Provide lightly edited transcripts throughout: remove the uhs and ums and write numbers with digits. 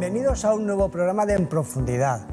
Bienvenidos a un nuevo programa de En Profundidad.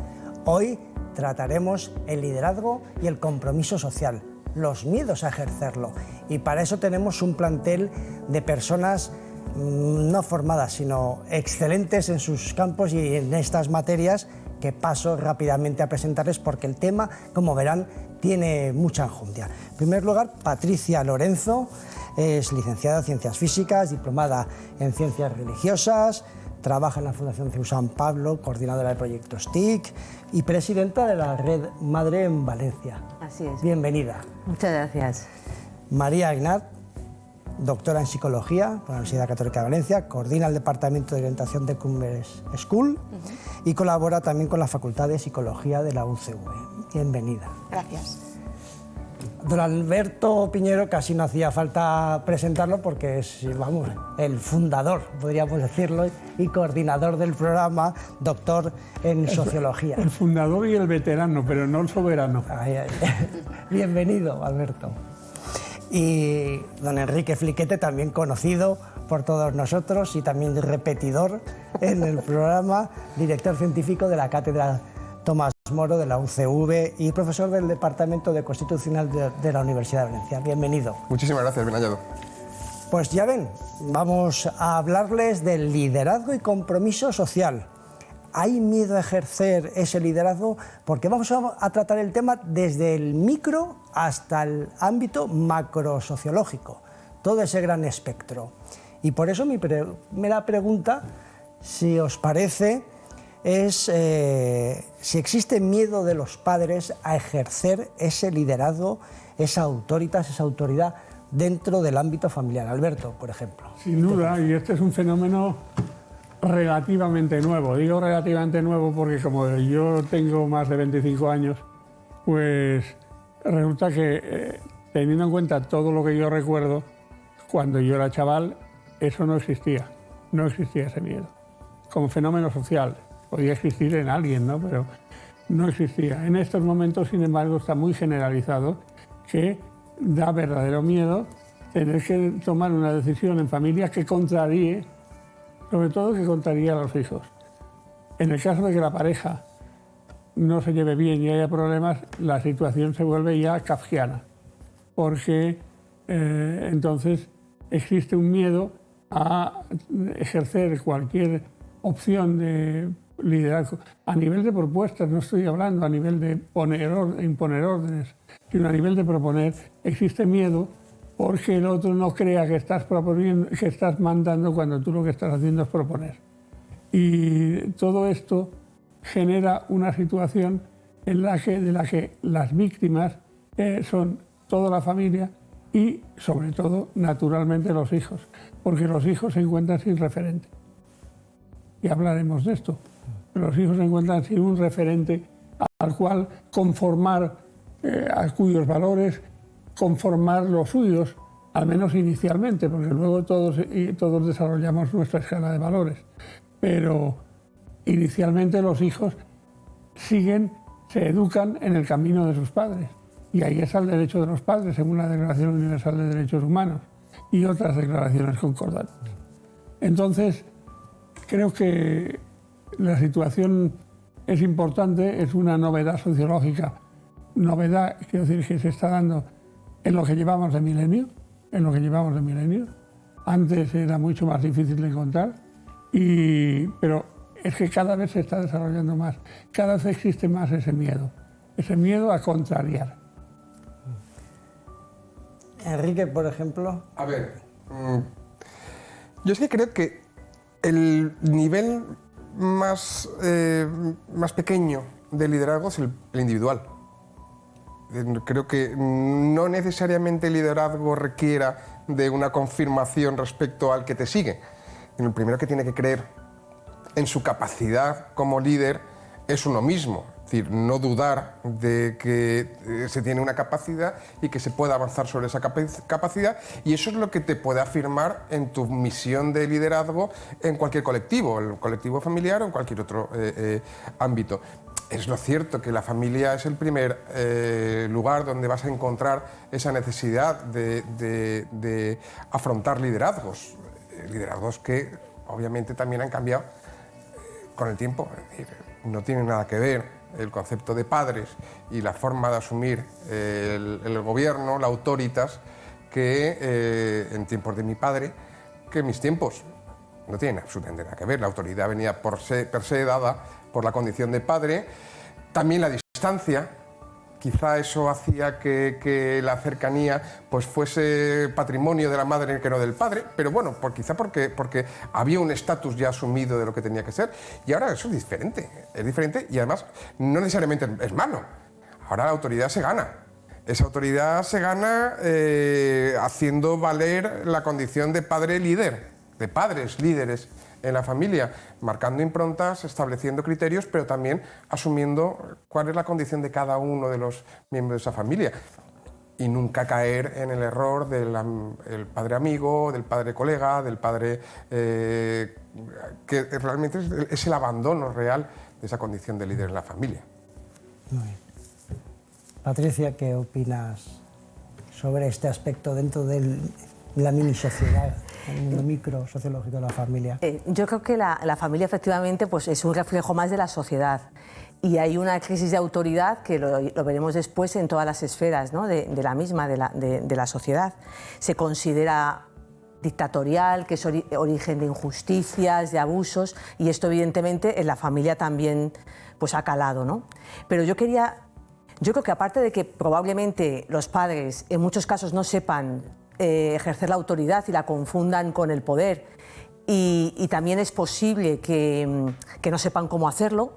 Hoy trataremos el liderazgo y el compromiso social, los miedos a ejercerlo. Y para eso tenemos un plantel de personas no formadas, sino excelentes en sus campos y en estas materias, que paso rápidamente a presentarles porque el tema, como verán, tiene mucha enjundia. En primer lugar, Patricia Lorenzo es licenciada en Ciencias Físicas, diplomada en Ciencias Religiosas, trabaja en la Fundación CEU San Pablo, coordinadora de proyectos TIC y presidenta de la Red Madre en Valencia. Así es. Bienvenida. Muchas gracias. María Ignat, doctora en Psicología por la Universidad Católica de Valencia, coordina el Departamento de Orientación de Cumbres School y colabora también con la Facultad de Psicología de la UCV. Bienvenida. Gracias. Don Alberto Piñero casi no hacía falta presentarlo porque es, vamos, el fundador, podríamos decirlo, y coordinador del programa, doctor en Sociología. El fundador y el veterano, pero no el soberano. Ay, ay. Bienvenido, Alberto. Y don Enrique Fliquete, también conocido por todos nosotros y también repetidor en el programa, director científico de la Cátedra Tomás Moro de la UCV y profesor del Departamento de Constitucional de la Universidad de Valencia. Bienvenido. Muchísimas gracias, bien hallado. Pues ya ven, vamos a hablarles del liderazgo y compromiso social. ¿Hay miedo a ejercer ese liderazgo? Porque vamos a tratar el tema desde el micro hasta el ámbito macrosociológico, todo ese gran espectro. Y por eso mi primera pregunta, si os parece, es si existe miedo de los padres a ejercer ese liderazgo, esa autoridad dentro del ámbito familiar. Alberto, por ejemplo. Sin duda, y este es un fenómeno relativamente nuevo. Digo relativamente nuevo porque como yo tengo más de 25 años, pues resulta que teniendo en cuenta todo lo que yo recuerdo, cuando yo era chaval, eso no existía ese miedo. Como fenómeno social, podía existir en alguien, ¿no? Pero no existía. En estos momentos, sin embargo, está muy generalizado que da verdadero miedo tener que tomar una decisión en familia que contraríe, sobre todo que contraríe a los hijos. En el caso de que la pareja no se lleve bien y haya problemas, la situación se vuelve ya kafkiana, porque entonces existe un miedo a ejercer cualquier opción de liderazgo. A nivel de propuestas, no estoy hablando a nivel de imponer órdenes, sino a nivel de proponer, existe miedo porque el otro no crea que estás proponiendo, que estás mandando cuando tú lo que estás haciendo es proponer. Y todo esto genera una situación de la que las víctimas son toda la familia y, sobre todo, naturalmente, los hijos, porque los hijos se encuentran sin referente. Y hablaremos de esto. Los hijos se encuentran sin un referente al cual conformar, a cuyos valores conformar los suyos, al menos inicialmente, porque luego todos desarrollamos nuestra escala de valores. Pero inicialmente los hijos se educan en el camino de sus padres. Y ahí está el derecho de los padres, según la Declaración Universal de Derechos Humanos y otras declaraciones concordantes. Entonces, creo que la situación es importante, es una novedad sociológica. Novedad, quiero decir, que se está dando en lo que llevamos de milenio. Antes era mucho más difícil de encontrar, pero es que cada vez se está desarrollando más. Cada vez existe más ese miedo a contrariar. Enrique, por ejemplo. A ver, yo es que creo que el nivel más pequeño de liderazgo es el individual. Creo que no necesariamente el liderazgo requiera de una confirmación respecto al que te sigue. El primero que tiene que creer en su capacidad como líder es uno mismo. Es decir, no dudar de que se tiene una capacidad y que se pueda avanzar sobre esa capacidad, y eso es lo que te puede afirmar en tu misión de liderazgo en cualquier colectivo, el colectivo familiar o en cualquier otro ámbito. Es lo cierto que la familia es el primer lugar donde vas a encontrar esa necesidad de afrontar liderazgos que obviamente también han cambiado con el tiempo. Es decir, no tiene nada que ver el concepto de padres y la forma de asumir el gobierno, la autoritas, que en tiempos de mi padre, que en mis tiempos. No tiene absolutamente nada que ver. La autoridad venía per se dada por la condición de padre. También la distancia. Quizá eso hacía que la cercanía pues fuese patrimonio de la madre que no del padre, pero bueno, quizá porque había un estatus ya asumido de lo que tenía que ser, y ahora eso es diferente y además no necesariamente es malo. Ahora la autoridad se gana. Esa autoridad se gana haciendo valer la condición de padre líder, de padres líderes en la familia, marcando improntas, estableciendo criterios, pero también asumiendo cuál es la condición de cada uno de los miembros de esa familia. Y nunca caer en el error del padre amigo, del padre colega, del padre que realmente es el abandono real de esa condición de líder en la familia. Muy bien. Patricia, ¿qué opinas sobre este aspecto dentro de la mini sociedad, el mundo micro sociológico de la familia? Yo creo que la familia efectivamente pues, es un reflejo más de la sociedad y hay una crisis de autoridad que lo veremos después en todas las esferas, ¿no? de la misma, de la sociedad. Se considera dictatorial, que es origen de injusticias, de abusos, y esto evidentemente en la familia también pues, ha calado, ¿no? Pero yo creo que aparte de que probablemente los padres en muchos casos no sepan ejercer la autoridad y la confundan con el poder, y también es posible que no sepan cómo hacerlo,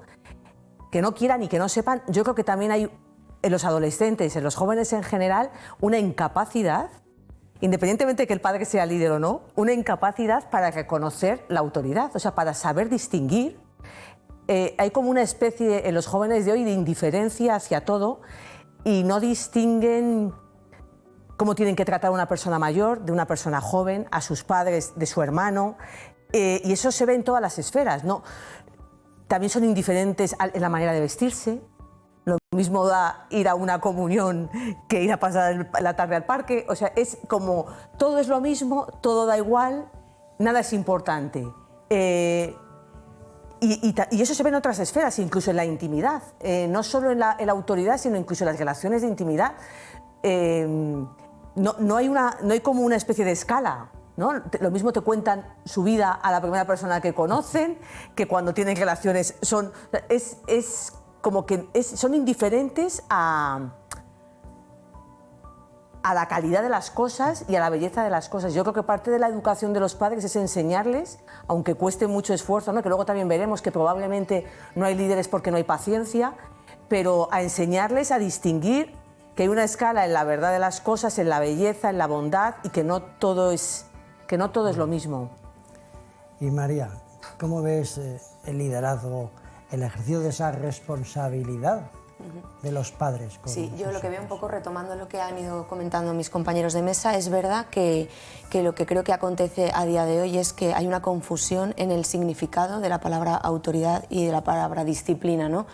que no quieran y que no sepan. Yo creo que también hay en los adolescentes, en los jóvenes en general, una incapacidad, independientemente de que el padre sea líder o no, una incapacidad para reconocer la autoridad, o sea, para saber distinguir. Hay como una especie en los jóvenes de hoy de indiferencia hacia todo y no distinguen cómo tienen que tratar a una persona mayor, de una persona joven, a sus padres, de su hermano, y eso se ve en todas las esferas, ¿no? También son indiferentes en la manera de vestirse. Lo mismo da ir a una comunión que ir a pasar la tarde al parque. O sea, es como todo es lo mismo, todo da igual, nada es importante. Y eso se ve en otras esferas, incluso en la intimidad. No solo en la autoridad, sino incluso en las relaciones de intimidad. No hay como una especie de escala, ¿no? Lo mismo te cuentan su vida a la primera persona que conocen, que cuando tienen relaciones son indiferentes a la calidad de las cosas y a la belleza de las cosas. Yo creo que parte de la educación de los padres es enseñarles, aunque cueste mucho esfuerzo, ¿no? Que luego también veremos que probablemente no hay líderes porque no hay paciencia, pero a enseñarles a distinguir que hay una escala en la verdad de las cosas, en la belleza, en la bondad, y que no todo es lo mismo. Y María, ¿cómo ves el liderazgo, el ejercicio de esa responsabilidad de los padres? Sí, yo lo que veo un poco, retomando lo que han ido comentando mis compañeros de mesa, es verdad que lo que creo que acontece a día de hoy es que hay una confusión en el significado de la palabra autoridad y de la palabra disciplina, ¿no?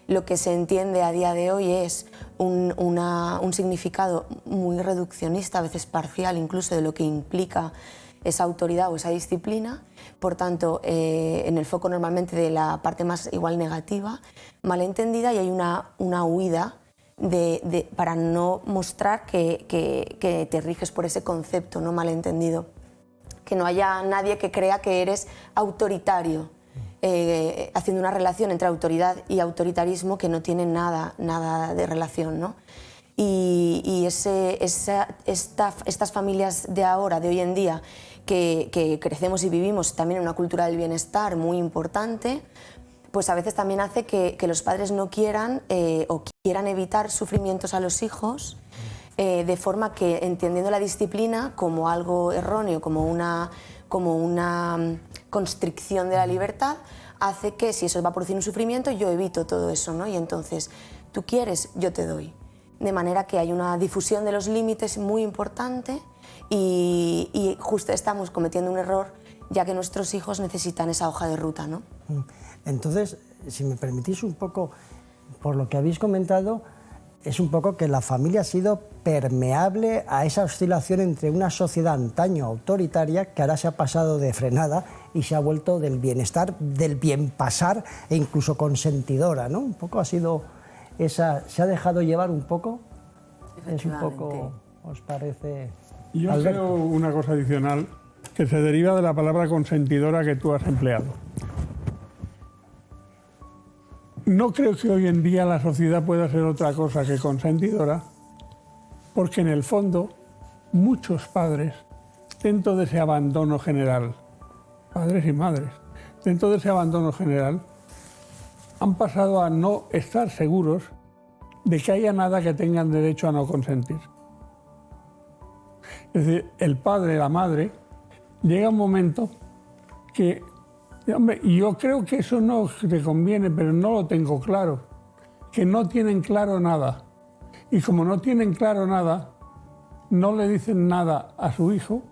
Lo que se entiende a día de hoy es un significado muy reduccionista, a veces parcial incluso, de lo que implica esa autoridad o esa disciplina. Por tanto, en el foco normalmente de la parte más igual negativa, malentendida, y hay una huida para no mostrar que te riges por ese concepto no malentendido. Que no haya nadie que crea que eres autoritario, haciendo una relación entre autoridad y autoritarismo que no tiene nada de relación, ¿no? Y estas familias de ahora, de hoy en día, que crecemos y vivimos también en una cultura del bienestar muy importante, pues a veces también hace que los padres no quieran o quieran evitar sufrimientos a los hijos, de forma que, entendiendo la disciplina como algo erróneo, como una constricción de la libertad, hace que si eso va a producir un sufrimiento, yo evito todo eso, ¿no? Y entonces, tú quieres, yo te doy. De manera que hay una difusión de los límites muy importante y justo estamos cometiendo un error, ya que nuestros hijos necesitan esa hoja de ruta, ¿no? Entonces, si me permitís un poco, por lo que habéis comentado, es un poco que la familia ha sido permeable a esa oscilación entre una sociedad antaño autoritaria que ahora se ha pasado de frenada y se ha vuelto del bienestar, del bien pasar e incluso consentidora, ¿no? Un poco ha sido esa, se ha dejado llevar un poco, es un poco, ¿os parece? Yo Alberto. creo una cosa adicional que se deriva de la palabra consentidora que tú has empleado. No creo que hoy en día la sociedad pueda ser otra cosa que consentidora, porque en el fondo muchos padres, dentro de ese abandono general, padres y madres, dentro de ese abandono general, han pasado a no estar seguros de que haya nada que tengan derecho a no consentir. Es decir, el padre, la madre, llega un momento que, hombre, yo creo que eso no te conviene, pero no lo tengo claro, que no tienen claro nada. Y como no tienen claro nada, no le dicen nada a su hijo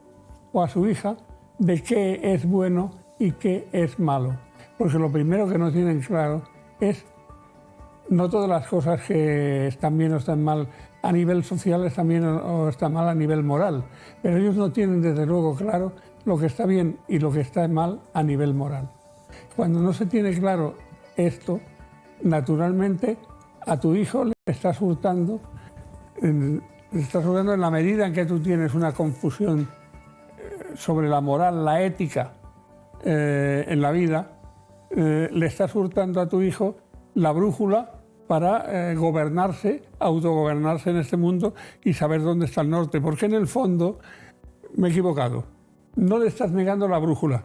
o a su hija de qué es bueno y qué es malo. Porque lo primero que no tienen claro es no todas las cosas que están bien o están mal a nivel social están bien o están mal a nivel moral. Pero ellos no tienen desde luego claro lo que está bien y lo que está mal a nivel moral. Cuando no se tiene claro esto, naturalmente a tu hijo le estás hurtando en la medida en que tú tienes una confusión sobre la moral, la ética en la vida, le estás hurtando a tu hijo la brújula para gobernarse, autogobernarse en este mundo y saber dónde está el norte. Porque en el fondo, me he equivocado, no le estás negando la brújula,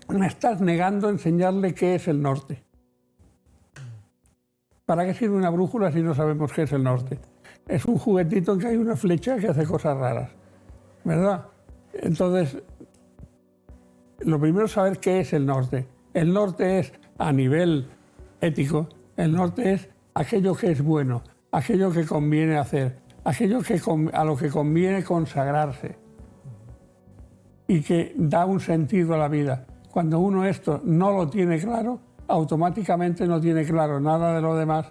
me estás negando enseñarle qué es el norte. ¿Para qué sirve una brújula si no sabemos qué es el norte? Es un juguetito en que hay una flecha que hace cosas raras, ¿verdad? Entonces, lo primero es saber qué es el norte. El norte es, a nivel ético, el norte es aquello que es bueno, aquello que conviene hacer, aquello que a lo que conviene consagrarse y que da un sentido a la vida. Cuando uno esto no lo tiene claro, automáticamente no tiene claro nada de lo demás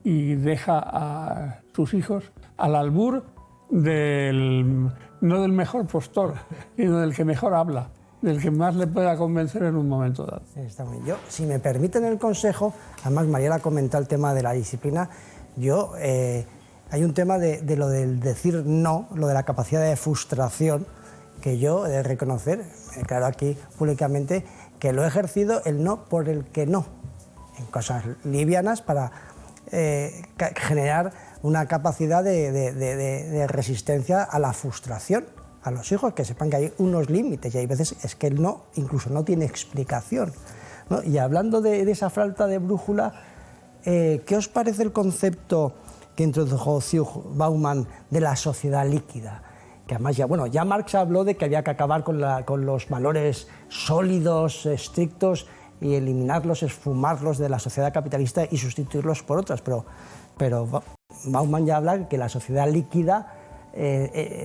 y deja a sus hijos al albur no del mejor postor, sino del que mejor habla, del que más le pueda convencer en un momento dado. Está muy bien. Yo, si me permiten el consejo, además Mariela ha comentado el tema de la disciplina, hay un tema de lo del decir no, lo de la capacidad de frustración, que yo he de reconocer, claro aquí públicamente, que lo he ejercido el no por el que no, en cosas livianas para generar una capacidad de resistencia a la frustración. A los hijos, que sepan que hay unos límites y hay veces es que el no incluso no tiene explicación, ¿no? Y hablando de esa falta de brújula, ¿qué os parece el concepto que introdujo Zygmunt Bauman de la sociedad líquida? Que además ya Marx habló de que había que acabar con los valores sólidos, estrictos y eliminarlos, esfumarlos de la sociedad capitalista y sustituirlos por otras, pero Bauman ya habla de que la sociedad líquida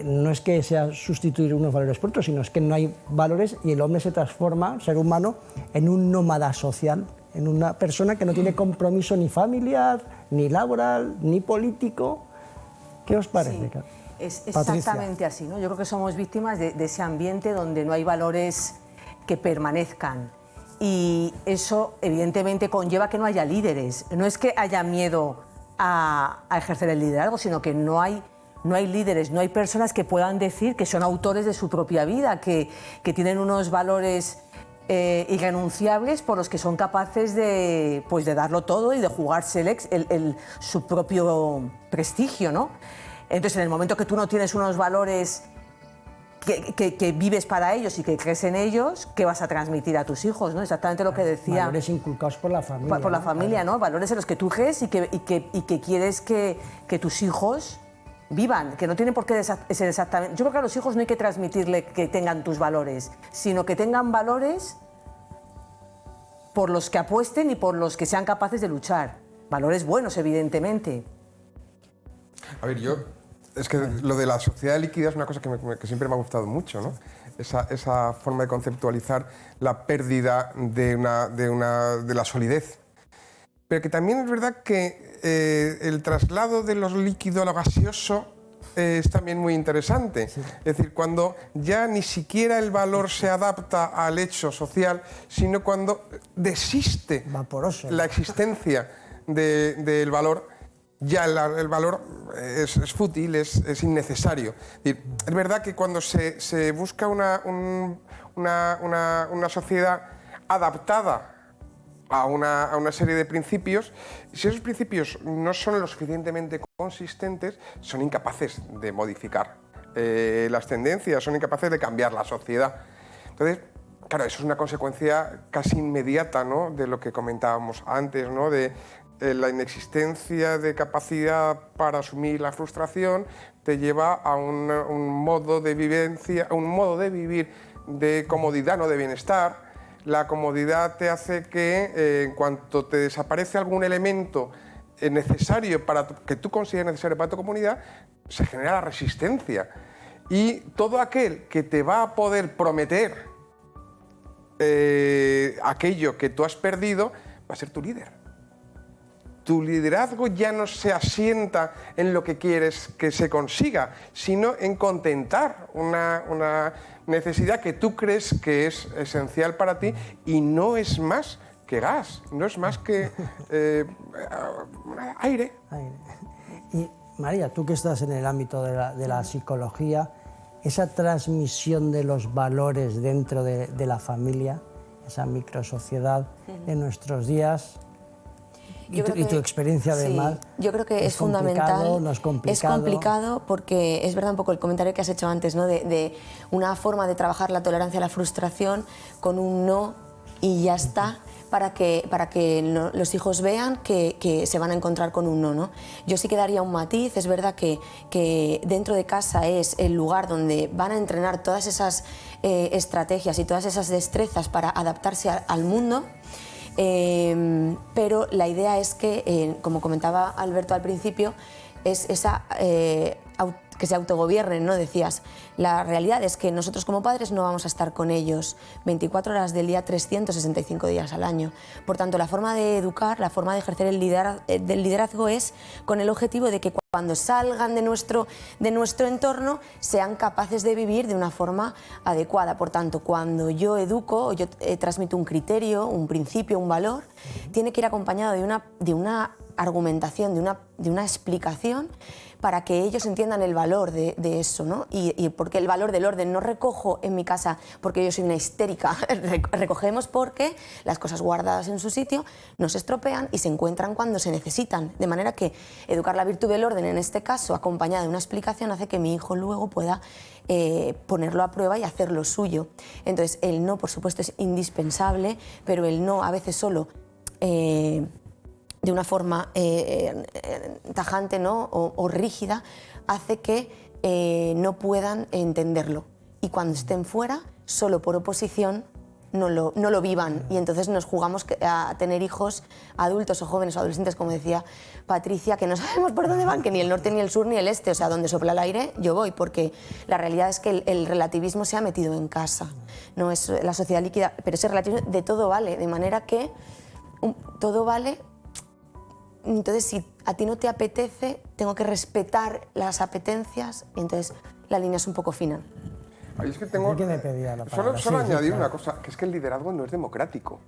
no es que sea sustituir unos valores por otros, sino es que no hay valores y el hombre se transforma, el ser humano, en un nómada social, en una persona que no tiene compromiso ni familiar, ni laboral, ni político. ¿Qué os parece? Sí, es Patricia. exactamente así, ¿no? Yo creo que somos víctimas de ese ambiente donde no hay valores que permanezcan. Y eso evidentemente conlleva que no haya líderes. No es que haya miedo a ejercer el liderazgo, sino que no hay líderes, no hay personas que puedan decir que son autores de su propia vida, que tienen unos valores irrenunciables por los que son capaces de darlo todo y de jugarse su propio prestigio, ¿no? Entonces, en el momento que tú no tienes unos valores que vives para ellos y que crees en ellos, ¿qué vas a transmitir a tus hijos, ¿no? Exactamente lo que decía. Valores inculcados por la familia. Por la familia, ¿no? Valores en los que tú crees y que quieres que tus hijos vivan, que no tienen por qué ser exactamente... Yo creo que a los hijos no hay que transmitirle que tengan tus valores, sino que tengan valores por los que apuesten y por los que sean capaces de luchar. Valores buenos, evidentemente. A ver, es que lo de la sociedad líquida es una cosa que siempre me ha gustado mucho, ¿no? Esa forma de conceptualizar la pérdida de la solidez. pero que también es verdad que el traslado de lo líquido a lo gaseoso es también muy interesante. Sí. Es decir, cuando ya ni siquiera el valor se adapta al hecho social, sino cuando desiste vaporoso, la existencia del valor, ya el valor es fútil, es innecesario. Es verdad que cuando se busca una sociedad adaptada a una serie de principios, si esos principios no son lo suficientemente consistentes, son incapaces de modificar las tendencias, son incapaces de cambiar la sociedad. Entonces, claro, eso es una consecuencia casi inmediata, ¿no?, de lo que comentábamos antes, ¿no?, de la inexistencia de capacidad para asumir la frustración te lleva a un modo de vivencia, a un modo de vivir de comodidad, no de bienestar. La comodidad te hace que en cuanto te desaparece algún elemento necesario que tú consideres necesario para tu comunidad, se genera la resistencia. Y todo aquel que te va a poder prometer aquello que tú has perdido va a ser tu líder. Tu liderazgo ya no se asienta en lo que quieres que se consiga, sino en contentar una necesidad que tú crees que es esencial para ti y no es más que gas, no es más que aire. Y María, tú que estás en el ámbito de la psicología, esa transmisión de los valores dentro de la familia, esa microsociedad de nuestros días... Y tu experiencia además. Sí, yo creo que es fundamental. No es complicado. Es complicado porque es verdad un poco el comentario que has hecho antes, ¿no?, de una forma de trabajar la tolerancia a la frustración con un no y ya está, para que los hijos vean que se van a encontrar con un no, ¿no? Yo sí que daría un matiz. Es verdad que dentro de casa es el lugar donde van a entrenar todas esas estrategias y todas esas destrezas para adaptarse al mundo. Pero la idea es que, como comentaba Alberto al principio, es esa que se autogobiernen, ¿no? Decías, la realidad es que nosotros como padres no vamos a estar con ellos 24 horas del día, 365 días al año. Por tanto, la forma de educar, la forma de ejercer el liderazgo es con el objetivo de que cuando salgan de nuestro entorno sean capaces de vivir de una forma adecuada. Por tanto, cuando yo educo o yo transmito un criterio, un principio, un valor, tiene que ir acompañado de una argumentación, de una explicación para que ellos entiendan el valor de eso, ¿no? Y porque el valor del orden no recojo en mi casa porque yo soy una histérica, recogemos porque las cosas guardadas en su sitio no se estropean y se encuentran cuando se necesitan. De manera que educar la virtud del orden, en este caso, acompañada de una explicación, hace que mi hijo luego pueda ponerlo a prueba y hacerlo suyo. Entonces, el no, por supuesto, es indispensable, pero el no a veces solo... de una forma tajante, ¿no?, o rígida, hace que no puedan entenderlo. Y cuando estén fuera, solo por oposición, no lo vivan. Y entonces nos jugamos a tener hijos adultos o jóvenes o adolescentes, como decía Patricia, que no sabemos por dónde van, que ni el norte, ni el sur, ni el este. O sea, donde sopla el aire, yo voy, porque la realidad es que el relativismo se ha metido en casa. No es la sociedad líquida, pero ese relativismo de todo vale, de manera que todo vale. Entonces, si a ti no te apetece, tengo que respetar las apetencias, y entonces la línea es un poco fina. Ay, es que tengo... ¿Quién me pedía la palabra? Solo añadir claro. una cosa, que es que el liderazgo no es democrático.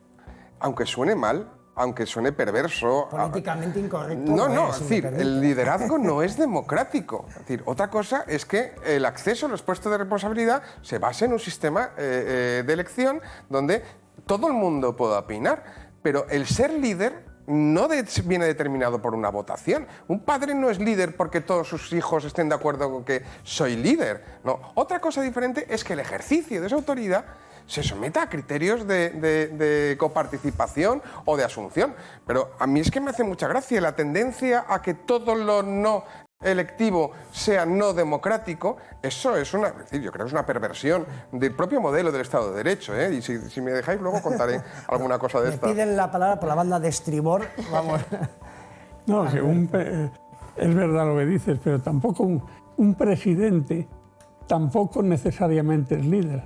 Aunque suene mal, aunque suene perverso... Políticamente incorrecto. No, es decir, el liderazgo no es democrático. Es decir, otra cosa es que el acceso a los puestos de responsabilidad se basa en un sistema de elección donde todo el mundo pueda opinar, pero el ser líder no viene determinado por una votación. Un padre no es líder porque todos sus hijos estén de acuerdo con que soy líder. No. Otra cosa diferente es que el ejercicio de esa autoridad se someta a criterios de coparticipación o de asunción. Pero a mí es que me hace mucha gracia la tendencia a que todo lo no electivo sea no democrático. Eso es yo creo que es una perversión del propio modelo del Estado de Derecho, ¿eh? Y si me dejáis luego contaré alguna cosa de esta. Me piden la palabra por la banda de estribor, vamos. No, que es verdad lo que dices, pero tampoco un presidente tampoco necesariamente es líder.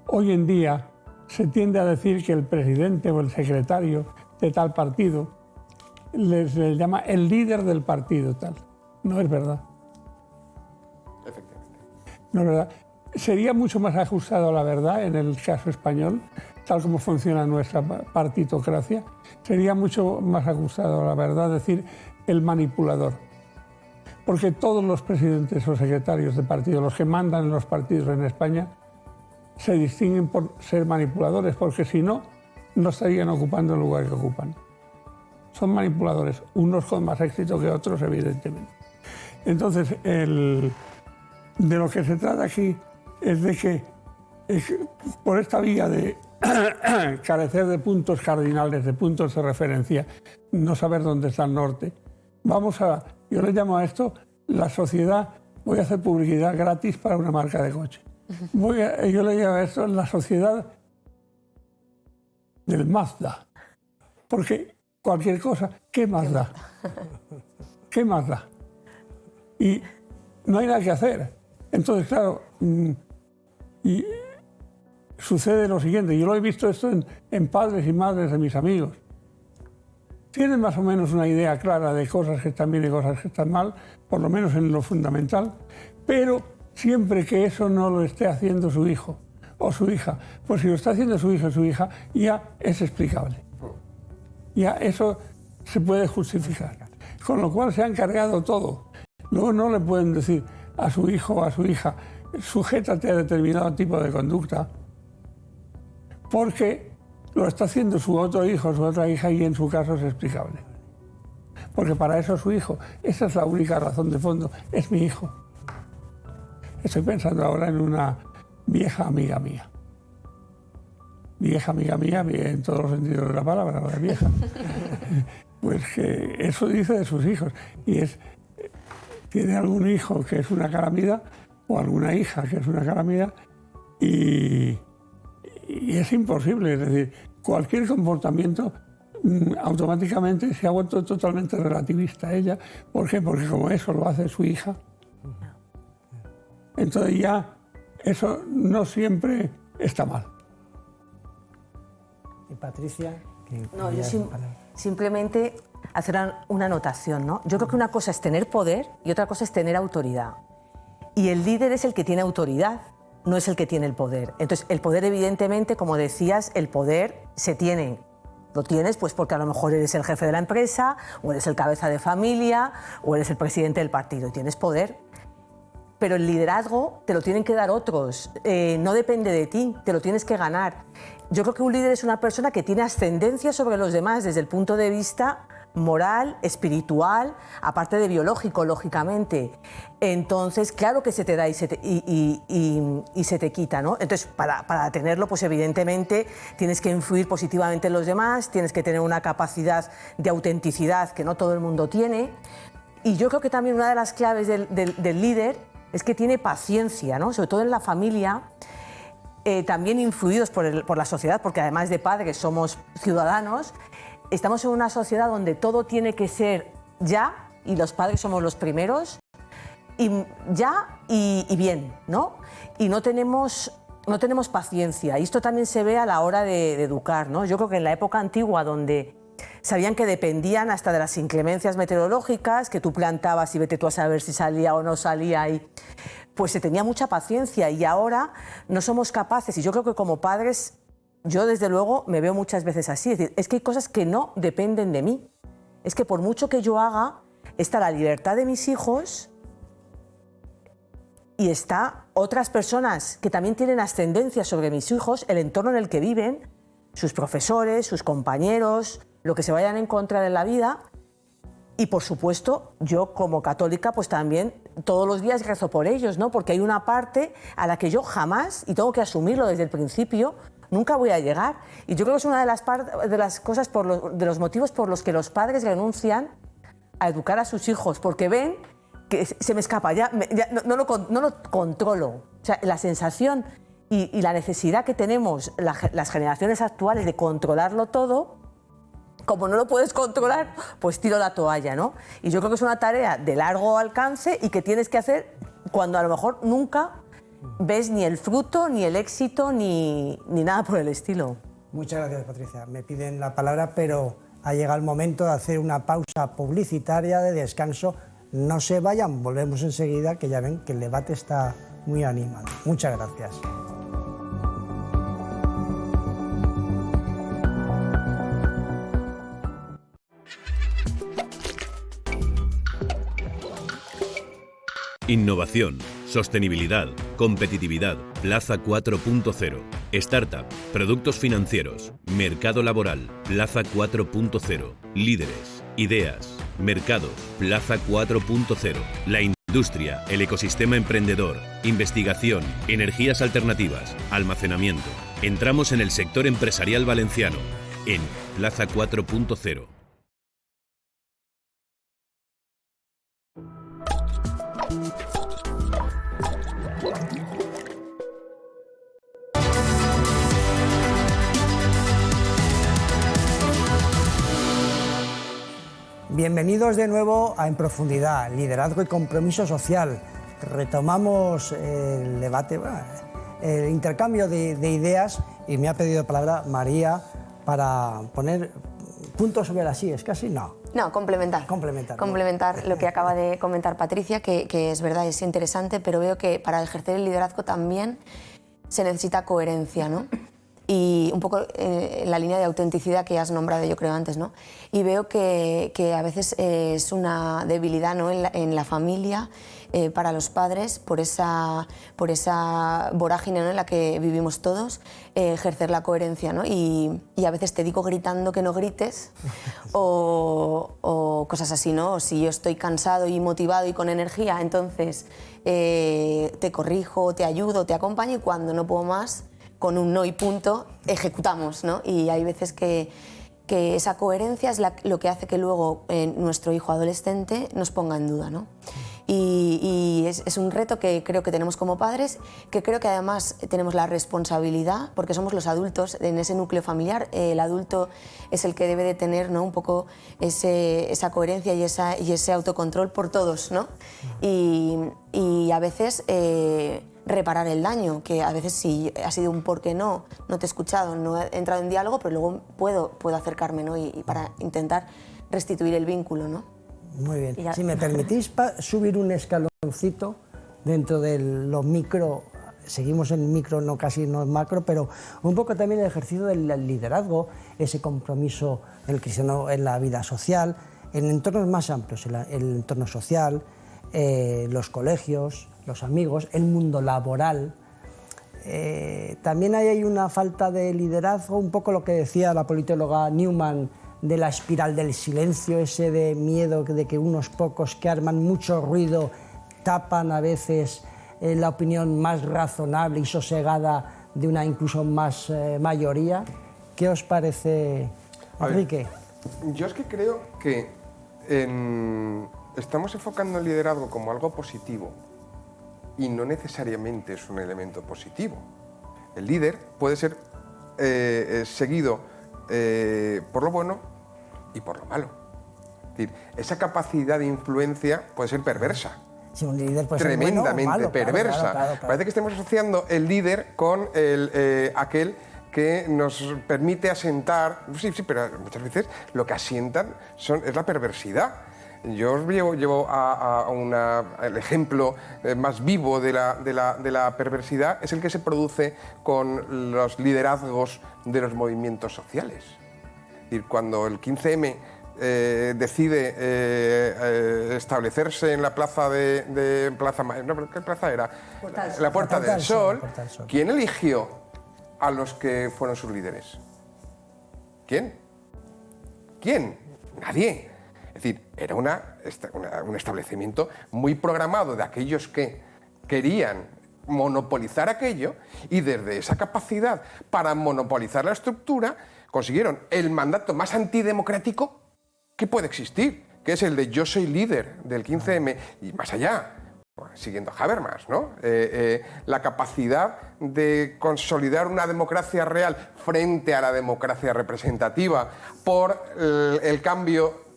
Hoy en día se tiende a decir que el presidente o el secretario de tal partido les llama el líder del partido, tal. No es verdad. Efectivamente. No es verdad. Sería mucho más ajustado a la verdad en el caso español, tal como funciona nuestra partitocracia. Sería mucho más ajustado a la verdad decir el manipulador. Porque todos los presidentes o secretarios de partido, los que mandan en los partidos en España, se distinguen por ser manipuladores, porque si no, no estarían ocupando el lugar que ocupan. Son manipuladores, unos con más éxito que otros, evidentemente. Entonces, de lo que se trata aquí es de que por esta vía de carecer de puntos cardinales, de puntos de referencia, no saber dónde está el norte, yo le llamo a esto la sociedad, voy a hacer publicidad gratis para una marca de coche. Yo le llamo a esto la sociedad del Mazda, porque cualquier cosa, ¿qué más da? ¿Qué más da? Y no hay nada que hacer. Entonces, claro, y sucede lo siguiente, yo lo he visto esto en padres y madres de mis amigos. Tienen más o menos una idea clara de cosas que están bien y cosas que están mal, por lo menos en lo fundamental, pero siempre que eso no lo esté haciendo su hijo o su hija, pues si lo está haciendo su hijo o su hija, ya es explicable. Ya eso se puede justificar. Con lo cual se han cargado todo. Luego no le pueden decir a su hijo o a su hija, sujétate a determinado tipo de conducta, porque lo está haciendo su otro hijo o su otra hija y en su caso es explicable. Porque para eso es su hijo. Esa es la única razón de fondo. Es mi hijo. Estoy pensando ahora en una vieja amiga mía. Vieja amiga mía, en todos los sentidos de la palabra, la vieja. Pues que eso dice de sus hijos. Y tiene algún hijo que es una calamidad o alguna hija que es una calamidad y es imposible. Es decir, cualquier comportamiento automáticamente se ha vuelto totalmente relativista a ella. ¿Por qué? Porque como eso lo hace su hija, entonces ya eso no siempre está mal. Y Patricia, No, yo simplemente hacer una anotación, ¿no? Yo creo que una cosa es tener poder y otra cosa es tener autoridad. Y el líder es el que tiene autoridad, no es el que tiene el poder. Entonces, el poder, evidentemente, como decías, el poder se tiene. Lo tienes pues porque a lo mejor eres el jefe de la empresa, o eres el cabeza de familia, o eres el presidente del partido y tienes poder. Pero el liderazgo te lo tienen que dar otros, no depende de ti, te lo tienes que ganar. Yo creo que un líder es una persona que tiene ascendencia sobre los demás desde el punto de vista moral, espiritual, aparte de biológico, lógicamente. Entonces, claro que se te da y se te quita, ¿no? Entonces, para tenerlo, pues evidentemente tienes que influir positivamente en los demás, tienes que tener una capacidad de autenticidad que no todo el mundo tiene. Y yo creo que también una de las claves del líder es que tiene paciencia, ¿no? Sobre todo en la familia, también influidos por la sociedad, porque además de padres somos ciudadanos. Estamos en una sociedad donde todo tiene que ser ya, y los padres somos los primeros, y ya y bien, ¿no? Y no tenemos paciencia. Y esto también se ve a la hora de educar, ¿no? Yo creo que en la época antigua, donde sabían que dependían hasta de las inclemencias meteorológicas, que tú plantabas y vete tú a saber si salía o no salía, y pues se tenía mucha paciencia. Y ahora no somos capaces, y yo creo que como padres, yo desde luego me veo muchas veces así, es decir, es que hay cosas que no dependen de mí. Es que por mucho que yo haga, está la libertad de mis hijos y está otras personas que también tienen ascendencia sobre mis hijos, el entorno en el que viven, sus profesores, sus compañeros, lo que se vayan a encontrar en la vida. Y por supuesto, yo como católica, pues también todos los días rezo por ellos, ¿no? Porque hay una parte a la que yo jamás, y tengo que asumirlo desde el principio, nunca voy a llegar. Y yo creo que es una de las cosas, de los motivos por los que los padres renuncian a educar a sus hijos, porque ven que se me escapa, no lo controlo. O sea, la sensación y la necesidad que tenemos las generaciones actuales de controlarlo todo, como no lo puedes controlar, pues tiro la toalla, ¿no? Y yo creo que es una tarea de largo alcance y que tienes que hacer cuando a lo mejor nunca ves ni el fruto, ni el éxito, ni nada por el estilo. Muchas gracias, Patricia. Me piden la palabra, pero Ha llegado el momento de hacer una pausa publicitaria de descanso. No se vayan, volvemos enseguida, que ya ven que el debate está muy animado. Muchas gracias. Innovación, sostenibilidad, competitividad, Plaza 4.0, Startup, productos financieros, mercado laboral, Plaza 4.0, líderes, ideas, mercados, Plaza 4.0, la industria, el ecosistema emprendedor, investigación, energías alternativas, almacenamiento. Entramos en el sector empresarial valenciano, en Plaza 4.0. Bienvenidos de nuevo a En Profundidad, liderazgo y compromiso social. Retomamos el debate, el intercambio de ideas, y me ha pedido palabra María para poner puntos sobre las IES, casi no. No, complementar. Complementar Lo que acaba de comentar Patricia, que es verdad, es interesante, pero veo que para ejercer el liderazgo también se necesita coherencia, ¿no? Y un poco en la línea de autenticidad que has nombrado, yo creo, antes, ¿no? Y veo que a veces es una debilidad, ¿no?, en la familia, para los padres, por esa vorágine, ¿no?, en la que vivimos todos, ejercer la coherencia, ¿no? Y a veces te digo gritando que no grites, o cosas así, ¿no? O si yo estoy cansado y motivado y con energía, entonces te corrijo, te ayudo, te acompaño, y cuando no puedo más, con un no y punto, ejecutamos, ¿no? Y hay veces que esa coherencia es lo que hace que luego nuestro hijo adolescente nos ponga en duda, ¿no? Y es un reto que creo que tenemos como padres, que creo que además tenemos la responsabilidad, porque somos los adultos en ese núcleo familiar. El adulto es el que debe de tener, ¿no?, un poco esa coherencia y ese autocontrol por todos, ¿no? Y a veces reparar el daño, que a veces si ha sido un por qué no te he escuchado, no he entrado en diálogo, pero luego puedo acercarme, ¿no? Y para intentar restituir el vínculo, ¿no? Muy bien. Si me permitís subir un escaloncito dentro de lo micro, seguimos en micro, no casi no en macro, pero un poco también el ejercicio del liderazgo, ese compromiso en el cristiano en la vida social, en entornos más amplios, el entorno social, los colegios, los amigos, el mundo laboral. También hay una falta de liderazgo, un poco lo que decía la politóloga Newman, de la espiral del silencio, ese de miedo de que unos pocos que arman mucho ruido tapan a veces la opinión más razonable y sosegada de una incluso más mayoría. ¿Qué os parece, Enrique? Yo es que creo que estamos enfocando el liderazgo como algo positivo y no necesariamente es un elemento positivo. El líder puede ser seguido por lo bueno y por lo malo. Es decir, esa capacidad de influencia puede ser perversa. Si un líder puede tremendamente ser bueno o malo, perversa. Claro. Parece que estemos asociando el líder con aquel que nos permite asentar. Sí, pero muchas veces lo que asientan es la perversidad. Yo os llevo el ejemplo más vivo de la perversidad, es el que se produce con los liderazgos de los movimientos sociales. Es decir, cuando el 15M decide establecerse en la plaza ¿qué plaza era? La Puerta del Sol. ¿Quién eligió a los que fueron sus líderes? ¿Quién? Nadie. Es decir, era un establecimiento muy programado de aquellos que querían monopolizar aquello, y desde esa capacidad para monopolizar la estructura consiguieron el mandato más antidemocrático que puede existir, que es el de yo soy líder del 15M, y más allá, siguiendo a Habermas, ¿no? La capacidad de consolidar una democracia real frente a la democracia representativa por el cambio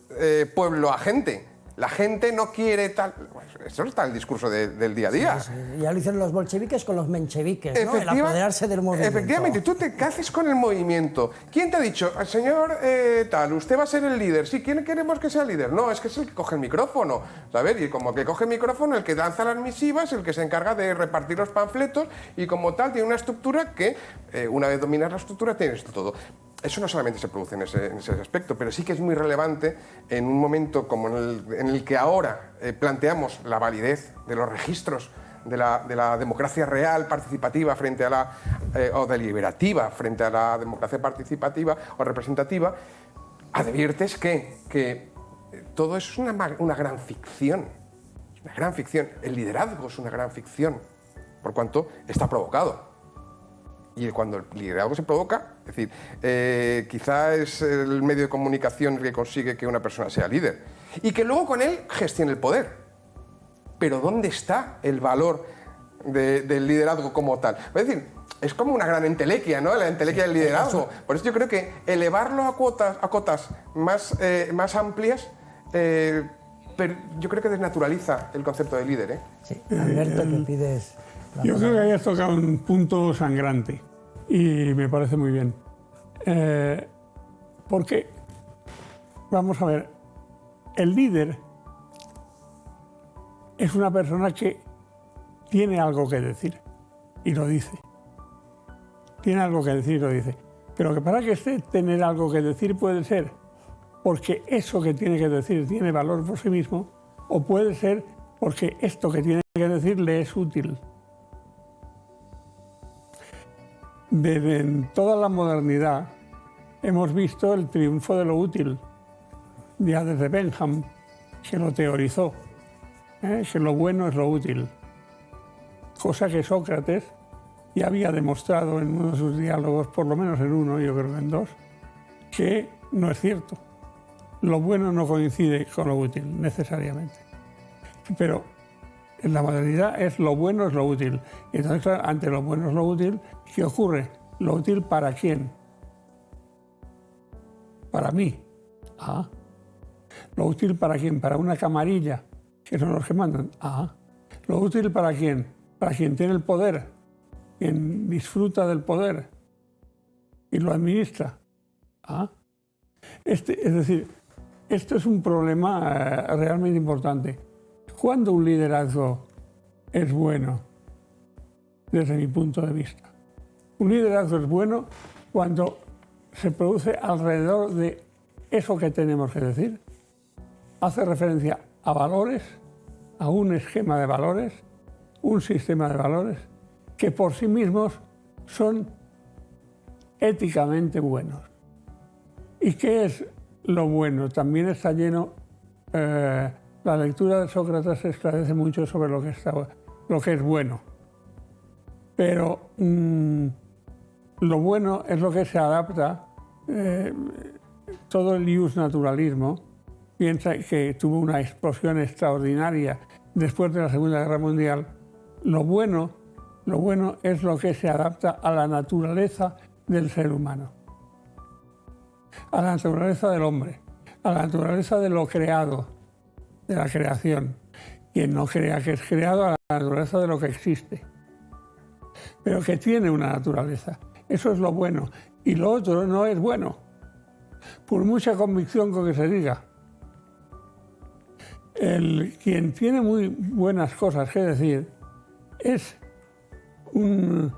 pueblo a gente. la gente no quiere tal... Bueno, eso está en el discurso del día a día. Sí, sí. Ya lo hicieron los bolcheviques con los mencheviques, ¿no? El apoderarse del movimiento. Efectivamente, ¿qué haces con el movimiento? ¿Quién te ha dicho, señor tal, usted va a ser el líder? Sí, ¿quién queremos que sea el líder? No, es que es el que coge el micrófono, ¿sabes? Y como que coge el micrófono, el que lanza las misivas, el que se encarga de repartir los panfletos y como tal tiene una estructura que, una vez dominas la estructura, tienes todo. Eso no solamente se produce en ese aspecto, pero sí que es muy relevante en un momento como en el que ahora planteamos la validez de los registros de la democracia real participativa frente a la o deliberativa frente a la democracia participativa o representativa. Adviertes que todo eso es una gran ficción. Una gran ficción. El liderazgo es una gran ficción, por cuanto está provocado. Y cuando el liderazgo se provoca, es decir, quizá es el medio de comunicación el que consigue que una persona sea líder y que luego con él gestione el poder. Pero ¿dónde está el valor del liderazgo como tal? Es decir, es como una gran entelequia, ¿no? La entelequia del liderazgo. Por eso yo creo que elevarlo a cotas más amplias, pero yo creo que desnaturaliza el concepto de líder, ¿eh? Sí, Alberto, que pides... Yo creo que hayas tocado un punto sangrante y me parece muy bien. Porque, vamos a ver, el líder es una persona que tiene algo que decir y lo dice. Tiene algo que decir y lo dice. Pero que para que esté tener algo que decir puede ser porque eso que tiene que decir tiene valor por sí mismo, o puede ser porque esto que tiene que decir le es útil. En toda la modernidad hemos visto el triunfo de lo útil, ya desde Bentham, que lo teorizó, que lo bueno es lo útil, cosa que Sócrates ya había demostrado en uno de sus diálogos, por lo menos en uno, yo creo que en dos, que no es cierto. Lo bueno no coincide con lo útil, necesariamente. Pero en la modernidad lo bueno es lo útil. Y entonces, claro, ante lo bueno es lo útil, ¿qué ocurre? ¿Lo útil para quién? Para mí. Ah. ¿Lo útil para quién? Para una camarilla, que son los que mandan. Ah. ¿Lo útil para quién? Para quien tiene el poder, quien disfruta del poder y lo administra. Ah. Es decir, esto es un problema realmente importante. ¿Cuándo un liderazgo es bueno? Desde mi punto de vista. Un liderazgo es bueno cuando se produce alrededor de eso que tenemos que decir. Hace referencia a valores, a un esquema de valores, un sistema de valores, que por sí mismos son éticamente buenos. ¿Y qué es lo bueno? También está lleno... la lectura de Sócrates esclarece mucho sobre lo que es bueno. Pero lo bueno es lo que se adapta. Todo el iusnaturalismo piensa que tuvo una explosión extraordinaria después de la Segunda Guerra Mundial. Lo bueno es lo que se adapta a la naturaleza del ser humano, a la naturaleza del hombre, a la naturaleza de lo creado, de la creación. Quien no crea que es creado, a la naturaleza de lo que existe, pero que tiene una naturaleza. Eso es lo bueno. Y lo otro no es bueno, por mucha convicción con que se diga. Quien tiene muy buenas cosas que decir es un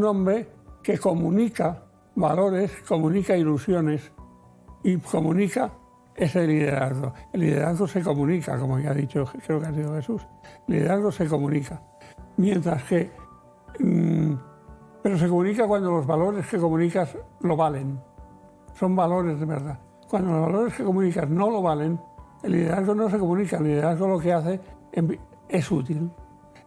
hombre que comunica valores, comunica ilusiones y comunica ese liderazgo. El liderazgo se comunica, como ya ha dicho, creo que ha sido Jesús. El liderazgo se comunica. Mientras que... pero se comunica cuando los valores que comunicas lo valen. Son valores de verdad. Cuando los valores que comunicas no lo valen, el liderazgo no se comunica. El liderazgo lo que hace es útil.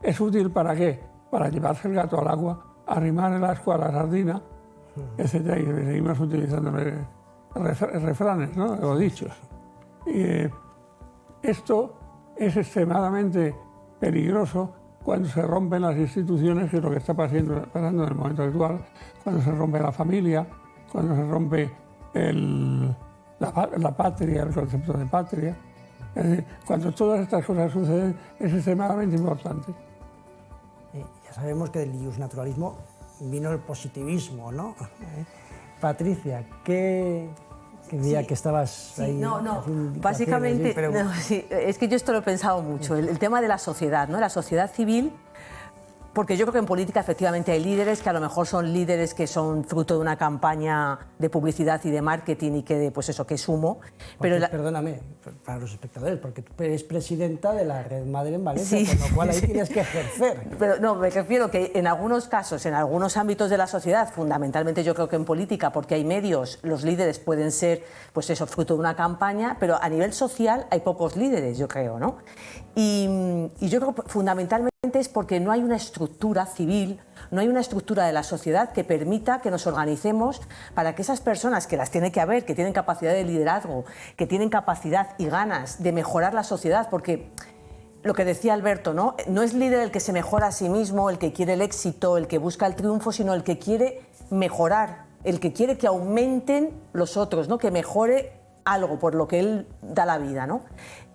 ¿Es útil para qué? Para llevarse el gato al agua, arrimar el ascua a la sardina, etc. Y seguimos utilizando refranes, ¿no? O dichos. Esto es extremadamente peligroso cuando se rompen las instituciones, que es lo que está pasando en el momento actual, cuando se rompe la familia, cuando se rompe la patria, el concepto de patria, Es decir, cuando todas estas cosas suceden es extremadamente importante. Ya sabemos que del iusnaturalismo vino el positivismo, ¿no? Patricia, ¿qué día que estabas ahí? No, básicamente, es que yo esto lo he pensado mucho, el tema de la sociedad, ¿no? La sociedad civil, porque yo creo que en política efectivamente hay líderes que a lo mejor son líderes que son fruto de una campaña de publicidad y de marketing y que, pues eso, que es humo. Pero perdóname, para los espectadores, porque tú eres presidenta de la Red Madre en Valencia, sí, con lo cual ahí tienes que ejercer. Pero no, me refiero que en algunos casos, en algunos ámbitos de la sociedad, fundamentalmente yo creo que en política, porque hay medios, los líderes pueden ser, pues eso, fruto de una campaña, pero a nivel social hay pocos líderes, yo creo, ¿no? Y yo creo que fundamentalmente es porque no hay una estructura civil, no hay una estructura de la sociedad que permita que nos organicemos para que esas personas, que las tiene que haber, que tienen capacidad de liderazgo, que tienen capacidad y ganas de mejorar la sociedad, porque lo que decía Alberto, ¿no? No es líder el que se mejora a sí mismo, el que quiere el éxito, el que busca el triunfo, sino el que quiere mejorar, el que quiere que aumenten los otros, ¿no? Que mejore algo por lo que él da la vida, ¿no?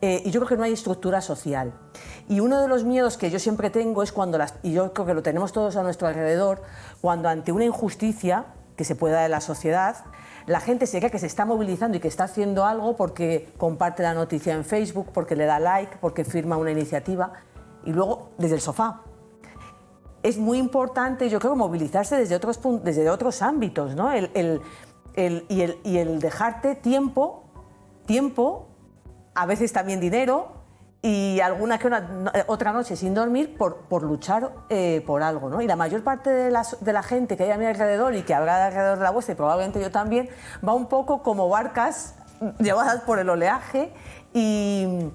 Y yo creo que no hay estructura social. Y uno de los miedos que yo siempre tengo es cuando, y yo creo que lo tenemos todos a nuestro alrededor, cuando ante una injusticia que se pueda dar en la sociedad, la gente se cree que se está movilizando y que está haciendo algo porque comparte la noticia en Facebook, porque le da like, porque firma una iniciativa, y luego desde el sofá. Es muy importante, yo creo, movilizarse desde otros ámbitos, ¿no? Y el dejarte tiempo, a veces también dinero y alguna que otra noche sin dormir por luchar por algo, ¿no? Y la mayor parte de la gente que hay a mi alrededor y que habrá alrededor de la vuestra, y probablemente yo también, va un poco como barcas llevadas por el oleaje y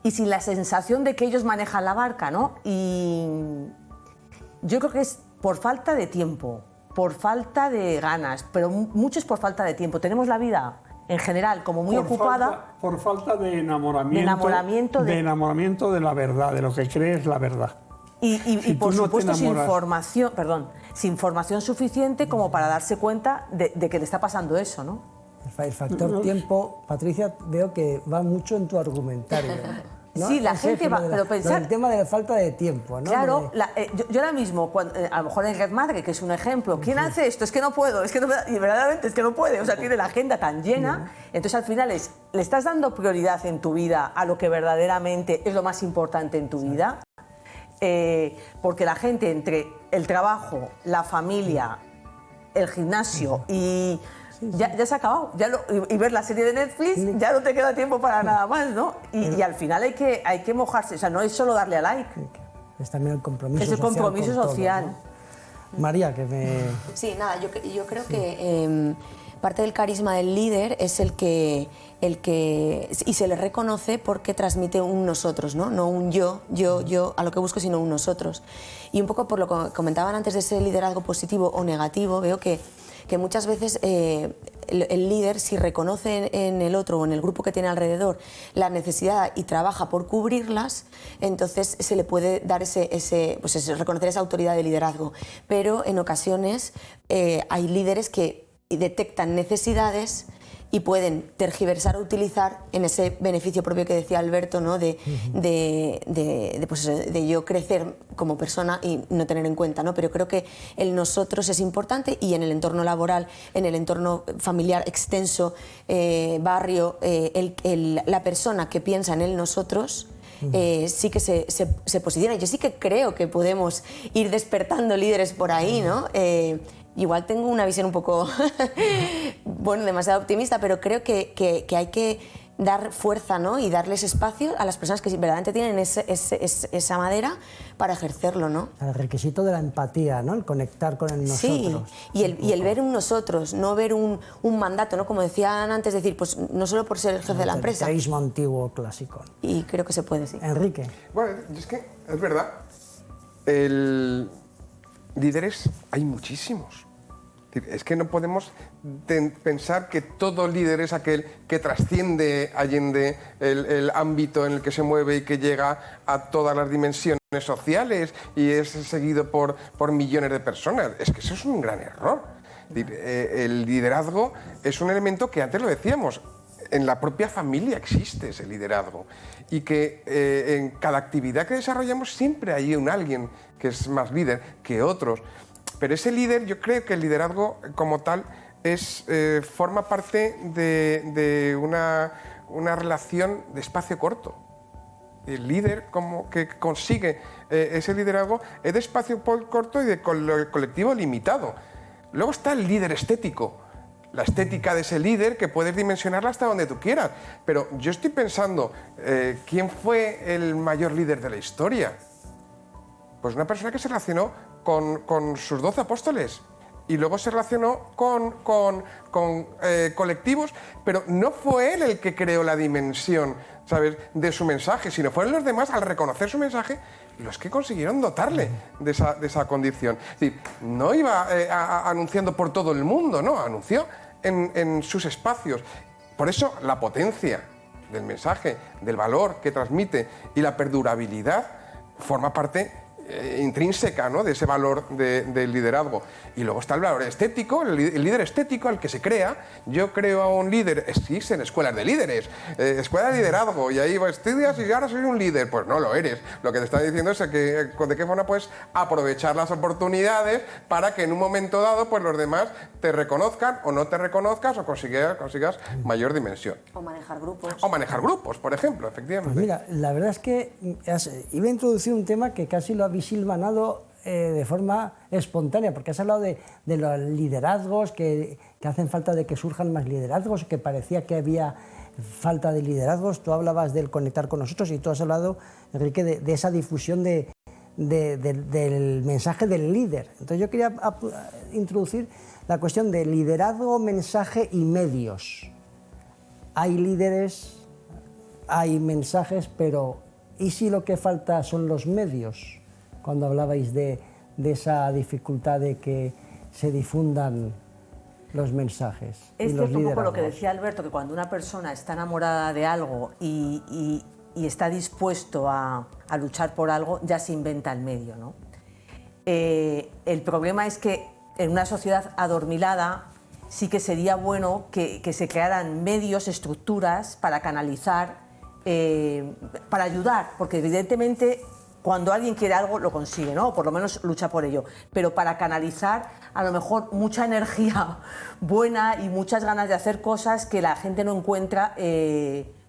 sin la sensación de que ellos manejan la barca, ¿no? Y yo creo que es por falta de tiempo, por falta de ganas, pero mucho es por falta de tiempo. Tenemos la vida en general como muy ocupada. Por falta de enamoramiento. De enamoramiento de la verdad, de lo que crees la verdad. Y por supuesto sin información suficiente como para darse cuenta de que le está pasando eso, ¿no? El factor tiempo, Patricia, veo que va mucho en tu argumentario, ¿no? Sí, la gente va, pero pensar... El tema de la falta de tiempo, ¿no? Claro, yo ahora mismo, a lo mejor en Red Madre, que es un ejemplo, ¿quién hace esto? Es que no puedo, y verdaderamente es que no puede, o sea, tiene la agenda tan llena, entonces al final le estás dando prioridad en tu vida a lo que verdaderamente es lo más importante en tu vida, porque la gente entre el trabajo, la familia, el gimnasio y... Ya se ha acabado, y ver la serie de Netflix ya no te queda tiempo para nada más, ¿no? Y al final hay que mojarse, o sea, no es solo darle a like. Es también el compromiso social. Es el compromiso social. Todo, ¿no? María, que me... Sí, nada, yo creo que parte del carisma del líder es el que y se le reconoce porque transmite un nosotros, ¿no? No un yo a lo que busco, sino un nosotros. Y un poco por lo que comentaban antes de ese liderazgo positivo o negativo, veo que muchas veces el líder, si reconoce en el otro o en el grupo que tiene alrededor la necesidad y trabaja por cubrirlas, entonces se le puede dar reconocer esa autoridad de liderazgo. Pero en ocasiones hay líderes que detectan necesidades y pueden tergiversar o utilizar en ese beneficio propio que decía Alberto, ¿no? de yo crecer como persona y no tener en cuenta, ¿no? Pero creo que el nosotros es importante, y en el entorno laboral, en el entorno familiar extenso, barrio, la persona que piensa en el nosotros sí que se posiciona. Yo sí que creo que podemos ir despertando líderes por ahí, ¿no? Igual tengo una visión un poco, demasiado optimista, pero creo que hay que dar fuerza, ¿no? Y darles espacio a las personas que verdaderamente tienen esa madera para ejercerlo, ¿no? El requisito de la empatía, ¿no? El conectar con el nosotros. Sí, y el ver un nosotros, no ver un mandato, ¿no? Como decían antes, decir, pues no solo por ser el jefe de la empresa. El teísmo antiguo clásico. Y creo que se puede, sí. Enrique. Bueno, es que es verdad. Líderes hay muchísimos. Es que no podemos pensar que todo líder es aquel que trasciende allende el ámbito en el que se mueve y que llega a todas las dimensiones sociales y es seguido por millones de personas. Es que eso es un gran error. El liderazgo es un elemento que antes lo decíamos. en la propia familia existe ese liderazgo y que en cada actividad que desarrollamos siempre hay alguien que es más líder que otros. Pero ese líder, yo creo que el liderazgo como tal forma parte de una relación de espacio corto. El líder como que consigue ese liderazgo es de espacio corto y de colectivo limitado. Luego está el líder estético, la estética de ese líder que puedes dimensionarla hasta donde tú quieras. Pero yo estoy pensando, ¿quién fue el mayor líder de la historia? Pues una persona que se relacionó con sus 12 apóstoles. Y luego se relacionó con colectivos, pero no fue él el que creó la dimensión, ¿sabes?, de su mensaje, sino fueron los demás al reconocer su mensaje los que consiguieron dotarle de esa condición. Es decir, no iba anunciando por todo el mundo, no, anunció en sus espacios. Por eso la potencia del mensaje, del valor que transmite y la perdurabilidad forma parte intrínseca, ¿no?, de ese valor del liderazgo. Y luego está el valor estético, el líder estético al que se crea. Yo creo a un líder, existen escuelas de líderes, escuela de liderazgo, y ahí estudias y ahora soy un líder. Pues no lo eres. Lo que te está diciendo es que de qué forma puedes aprovechar las oportunidades para que en un momento dado pues los demás te reconozcan o no te reconozcas o consigas mayor dimensión. O manejar grupos. O manejar grupos, por ejemplo, efectivamente. Pues mira, la verdad es que iba a introducir un tema que casi lo habéis hilvanado de forma espontánea, porque has hablado de los liderazgos, que hacen falta de que surjan más liderazgos, que parecía que había falta de liderazgos. Tú hablabas del conectar con nosotros y tú has hablado, Enrique, de esa difusión del mensaje del líder. Entonces yo quería introducir la cuestión de liderazgo, mensaje y medios. Hay líderes, hay mensajes, pero ¿y si lo que falta son los medios? Cuando hablabais de esa dificultad de que se difundan los mensajes. Es y los cierto un poco lo liderazgos. que decía Alberto, que cuando una persona está enamorada de algo y está dispuesto a luchar por algo, ya se inventa el medio, ¿no? El problema es que en una sociedad adormilada sí que sería bueno que se crearan medios, estructuras para canalizar, para ayudar, porque evidentemente cuando alguien quiere algo lo consigue, ¿no? O por lo menos lucha por ello, pero para canalizar a lo mejor mucha energía buena y muchas ganas de hacer cosas que la gente no encuentra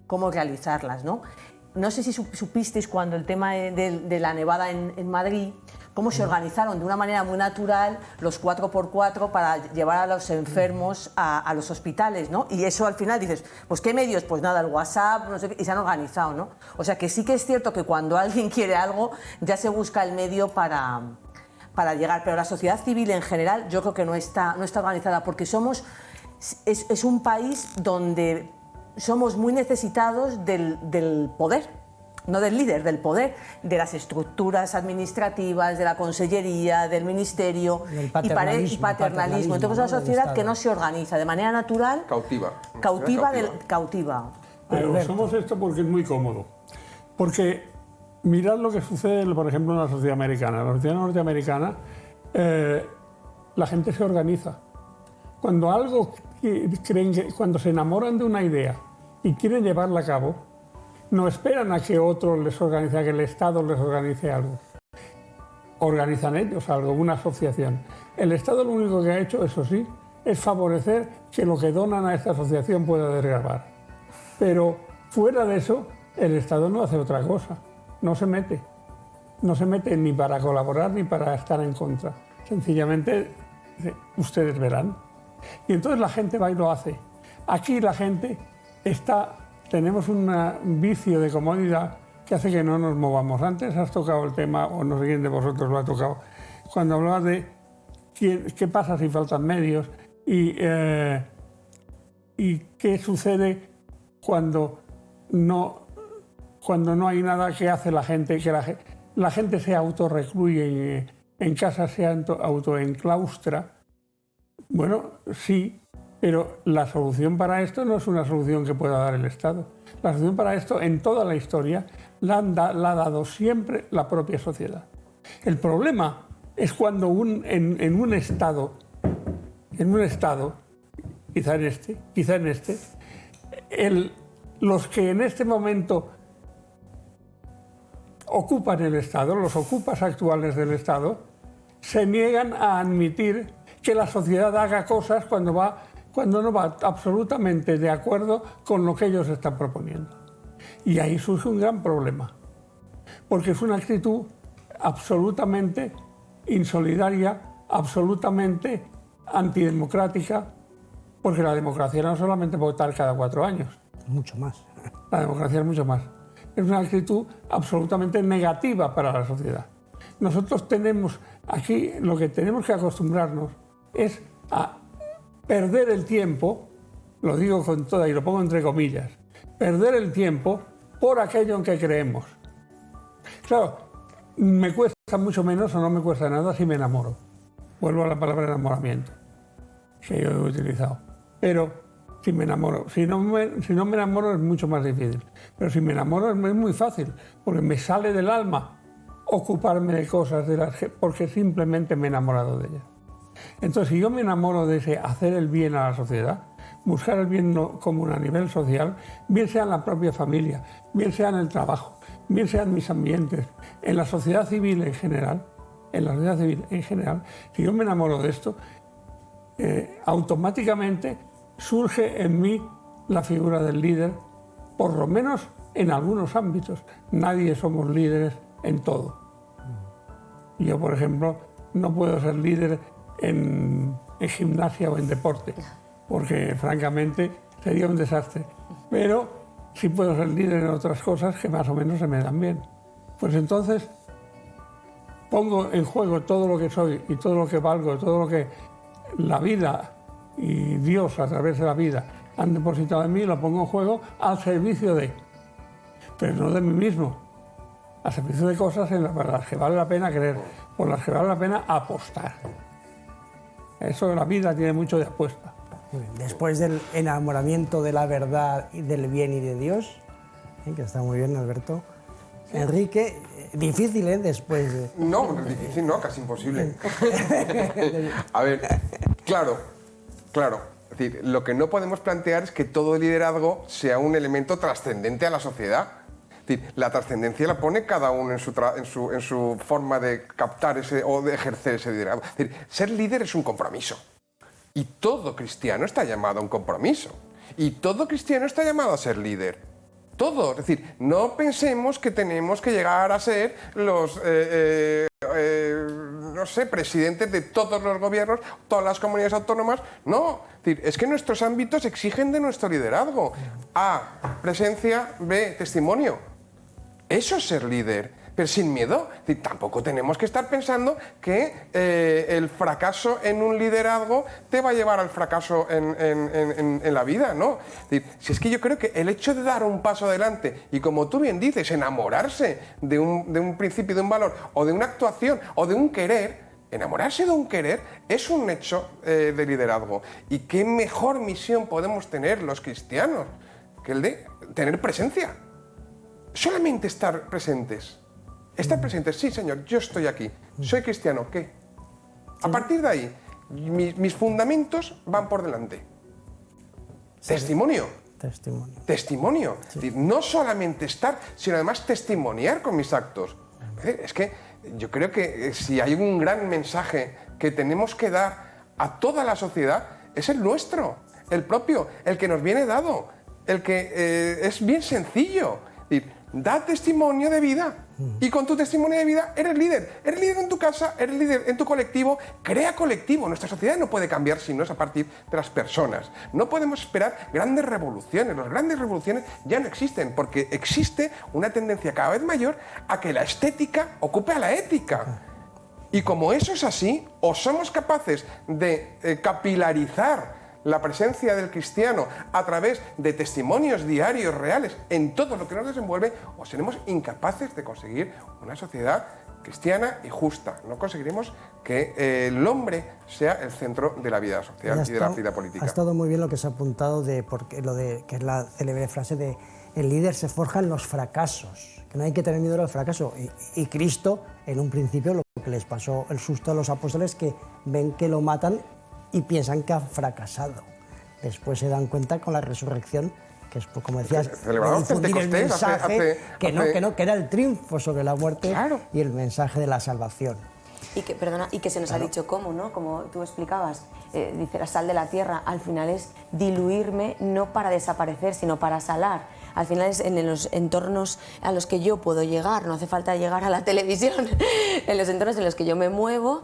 cómo realizarlas, ¿no? No sé si supisteis cuando el tema de la nevada en Madrid, cómo se organizaron de una manera muy natural los 4x4 para llevar a los enfermos a los hospitales, ¿no? Y eso al final dices, pues ¿qué medios? Pues nada, el WhatsApp, no sé qué, y se han organizado, ¿no? O sea que sí que es cierto que cuando alguien quiere algo, ya se busca el medio para llegar, pero la sociedad civil en general yo creo que no está organizada, porque es un país donde somos muy necesitados del poder, no del líder, del poder, de las estructuras administrativas, de la consellería, del ministerio y paternalismo. Entonces es una sociedad que no se organiza de manera natural, cautiva. Pero somos esto porque es muy cómodo. Porque mirad lo que sucede, por ejemplo, en la sociedad americana. En la sociedad norteamericana la gente se organiza. Cuando cuando se enamoran de una idea y quieren llevarla a cabo, no esperan a que otro les organice, a que el Estado les organice algo. Organizan ellos algo, una asociación. El Estado lo único que ha hecho, eso sí, es favorecer que lo que donan a esta asociación pueda desgravar. Pero fuera de eso, el Estado no hace otra cosa. No se mete. No se mete ni para colaborar ni para estar en contra. Sencillamente, ustedes verán. Y entonces la gente va y lo hace. Aquí la gente tenemos un vicio de comodidad que hace que no nos movamos. Antes has tocado el tema, o no sé quién de vosotros lo ha tocado, cuando hablabas de qué pasa si faltan medios y qué sucede cuando no hay nada que hace la gente, que la gente se autorrecluye en casa, se autoenclaustra. Bueno, sí, pero la solución para esto no es una solución que pueda dar el Estado. La solución para esto, en toda la historia, la ha dado siempre la propia sociedad. El problema es cuando en un Estado, quizá en este, los que en este momento ocupan el Estado, los ocupas actuales del Estado, se niegan a admitir que la sociedad haga cosas cuando no va absolutamente de acuerdo con lo que ellos están proponiendo. Y ahí surge un gran problema, porque es una actitud absolutamente insolidaria, absolutamente antidemocrática, porque la democracia no es solamente votar cada 4 años. Mucho más. La democracia es mucho más. Es una actitud absolutamente negativa para la sociedad. Nosotros tenemos aquí, lo que tenemos que acostumbrarnos es a perder el tiempo, lo digo con toda y lo pongo entre comillas, perder el tiempo por aquello en que creemos. Claro, me cuesta mucho menos o no me cuesta nada si me enamoro. Vuelvo a la palabra enamoramiento, que yo he utilizado. Pero si me enamoro, si no me enamoro es mucho más difícil. Pero si me enamoro es muy fácil, porque me sale del alma ocuparme de cosas porque simplemente me he enamorado de ellas. Entonces, si yo me enamoro de ese hacer el bien a la sociedad, buscar el bien común a nivel social, bien sea en la propia familia, bien sea en el trabajo, bien sea en mis ambientes, en la sociedad civil en general, si yo me enamoro de esto, automáticamente surge en mí la figura del líder, por lo menos en algunos ámbitos. Nadie somos líderes en todo. Yo, por ejemplo, no puedo ser líder en gimnasia o en deporte, porque francamente sería un desastre. Pero sí puedo ser líder en otras cosas que más o menos se me dan bien. Pues entonces pongo en juego todo lo que soy y todo lo que valgo, todo lo que la vida y Dios a través de la vida han depositado en mí, lo pongo en juego al servicio de, pero no de mí mismo, al servicio de cosas en las que vale la pena creer, por las que vale la pena apostar. Eso de la vida tiene mucho de apuesta. Después del enamoramiento de la verdad y del bien y de Dios, que está muy bien, Alberto. Sí. Enrique, difícil, ¿eh? Después de... No, difícil no, casi imposible. A ver, claro. Es decir, lo que no podemos plantear es que todo liderazgo sea un elemento trascendente a la sociedad. Es decir, la trascendencia la pone cada uno en su forma de captar o de ejercer ese liderazgo. Es decir, ser líder es un compromiso. Y todo cristiano está llamado a un compromiso. Y todo cristiano está llamado a ser líder. Todo. Es decir, no pensemos que tenemos que llegar a ser los presidentes de todos los gobiernos, todas las comunidades autónomas. No. Es decir, es que nuestros ámbitos exigen de nuestro liderazgo. A, presencia. B, testimonio. Eso es ser líder. Pero sin miedo. Es decir, tampoco tenemos que estar pensando que el fracaso en un liderazgo te va a llevar al fracaso en la vida, ¿no? Es decir, si es que yo creo que el hecho de dar un paso adelante y, como tú bien dices, enamorarse de un principio, de un valor, o de una actuación, o de un querer, enamorarse de un querer es un hecho de liderazgo. ¿Y qué mejor misión podemos tener los cristianos que el de tener presencia? Solamente estar presentes. Estar presentes, sí, Señor, yo estoy aquí, soy cristiano, ¿qué? A partir de ahí, mis fundamentos van por delante. Sí. Testimonio. Es decir, no solamente estar, sino además testimoniar con mis actos. Es que yo creo que si hay un gran mensaje que tenemos que dar a toda la sociedad, es el nuestro, el propio, el que nos viene dado, el que es bien sencillo. Es decir, da testimonio de vida. Y con tu testimonio de vida eres líder. Eres líder en tu casa, eres líder en tu colectivo. Crea colectivo. Nuestra sociedad no puede cambiar si no es a partir de las personas. No podemos esperar grandes revoluciones. Las grandes revoluciones ya no existen porque existe una tendencia cada vez mayor a que la estética ocupe a la ética. Y como eso es así, o somos capaces de capilarizar la presencia del cristiano a través de testimonios diarios reales en todo lo que nos desenvuelve, o seremos incapaces de conseguir una sociedad cristiana y justa. No conseguiremos que el hombre sea el centro de la vida social y de la vida política. Ha estado muy bien lo que se ha apuntado que es la célebre frase de el líder se forja en los fracasos, que no hay que tener miedo al fracaso. Y Cristo, en un principio, lo que les pasó el susto a los apóstoles, que ven que lo matan y piensan que han fracasado. Después se dan cuenta con la resurrección que es, como decías, celebramos difundir el Pentecostés mensaje, hace- que era el triunfo sobre la muerte Claro. y el mensaje de la salvación. Y que, perdona, y que se nos ha dicho cómo, ¿no? Como tú explicabas, dice la sal de la tierra, al final es diluirme no para desaparecer, sino para salar. Al final es en los entornos a los que yo puedo llegar, no hace falta llegar a la televisión, en los entornos en los que yo me muevo,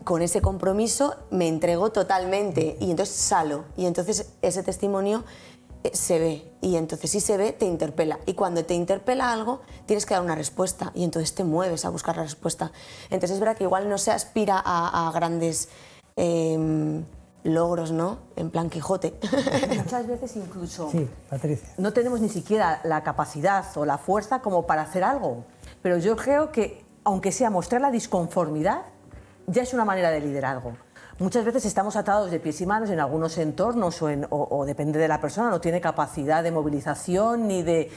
con ese compromiso me entrego totalmente y entonces salo. Y entonces ese testimonio se ve, y entonces si se ve te interpela, y cuando te interpela algo tienes que dar una respuesta y entonces te mueves a buscar la respuesta. Entonces es verdad que igual no se aspira a grandes logros, ¿no? En plan Quijote. Muchas veces incluso Sí, Patricia. no tenemos ni siquiera la capacidad o la fuerza como para hacer algo, pero yo creo que aunque sea mostrar la disconformidad, ya es una manera de liderazgo. Muchas veces estamos atados de pies y manos en algunos entornos o depende de la persona, no tiene capacidad de movilización ni de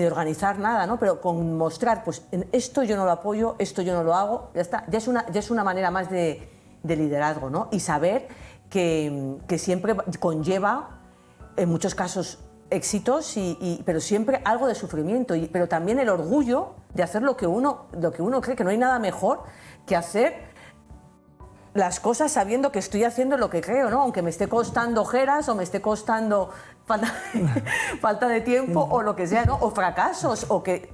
organizar nada, ¿no? Pero con mostrar, pues en esto yo no lo apoyo, esto yo no lo hago, ya está, ya es una manera más de liderazgo, ¿no? Y saber que siempre conlleva, en muchos casos, éxitos, pero siempre algo de sufrimiento, pero también el orgullo de hacer lo que uno cree, que no hay nada mejor que hacer las cosas sabiendo que estoy haciendo lo que creo, ¿no? Aunque me esté costando ojeras o me esté costando falta de tiempo o lo que sea, ¿no? O fracasos, o que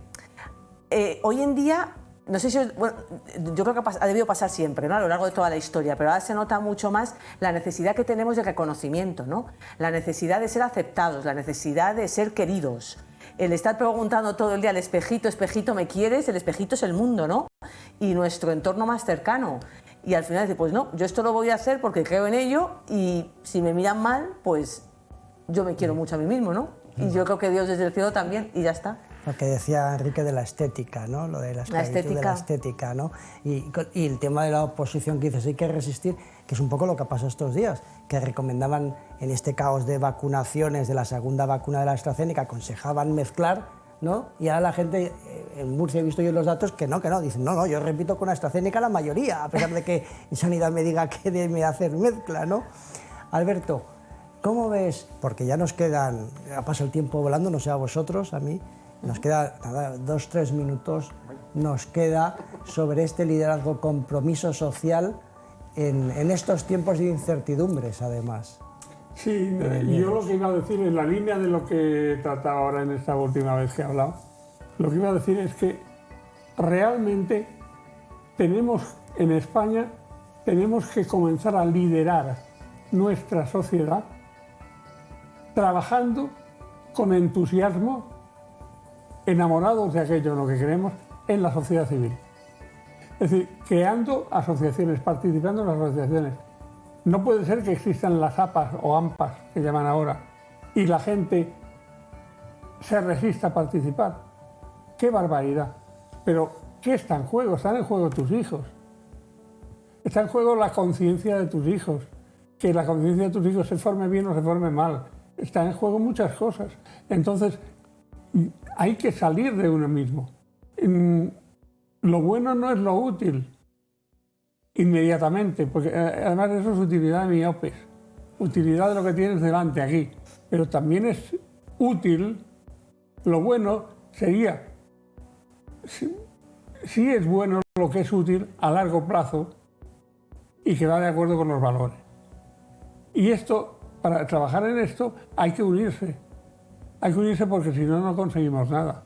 hoy en día, no sé si, bueno, yo creo que ha debido pasar siempre, ¿no? A lo largo de toda la historia, pero ahora se nota mucho más la necesidad que tenemos de reconocimiento, ¿no? La necesidad de ser aceptados, la necesidad de ser queridos. El estar preguntando todo el día al espejito, espejito, ¿me quieres? El espejito es el mundo, ¿no? Y nuestro entorno más cercano. Y al final dice, pues no, yo esto lo voy a hacer porque creo en ello y si me miran mal, pues yo me quiero mucho a mí mismo, ¿no? Y yo creo que Dios desde el cielo también, y ya está. Lo que decía Enrique de la estética, ¿no? Lo de la esclavitud de la estética, ¿no? Y el tema de la oposición que dices, hay que resistir, que es un poco lo que pasó estos días, que recomendaban en este caos de vacunaciones de la segunda vacuna de la AstraZeneca, aconsejaban mezclar, ¿no? Y ahora la gente, en Murcia he visto yo los datos, que no, dicen, no, yo repito con AstraZeneca la mayoría, a pesar de que Sanidad me diga que debe hacer mezcla, ¿no? Alberto, ¿cómo ves? Porque ya nos quedan, ha pasado el tiempo volando, no sé a vosotros, a mí, nos queda nada, 2-3 minutos, nos queda sobre este liderazgo, compromiso social en estos tiempos de incertidumbres, además. Sí, yo lo que iba a decir, en la línea de lo que he tratado ahora en esta última vez que he hablado, lo que iba a decir es que realmente tenemos en España, tenemos que comenzar a liderar nuestra sociedad trabajando con entusiasmo, enamorados de aquello en lo que queremos, en la sociedad civil. Es decir, creando asociaciones, participando en las asociaciones. No puede ser que existan las APAs o AMPAs, que llaman ahora, y la gente se resista a participar. ¡Qué barbaridad! Pero, ¿qué está en juego? Están en juego tus hijos. Está en juego la conciencia de tus hijos. Que la conciencia de tus hijos se forme bien o se forme mal. Están en juego muchas cosas. Entonces, hay que salir de uno mismo. Lo bueno no es lo útil inmediatamente, porque además eso es utilidad de miopes, utilidad de lo que tienes delante aquí, pero también es útil, lo bueno sería, sí es bueno lo que es útil a largo plazo y que va de acuerdo con los valores. Y esto, para trabajar en esto hay que unirse porque si no, no conseguimos nada.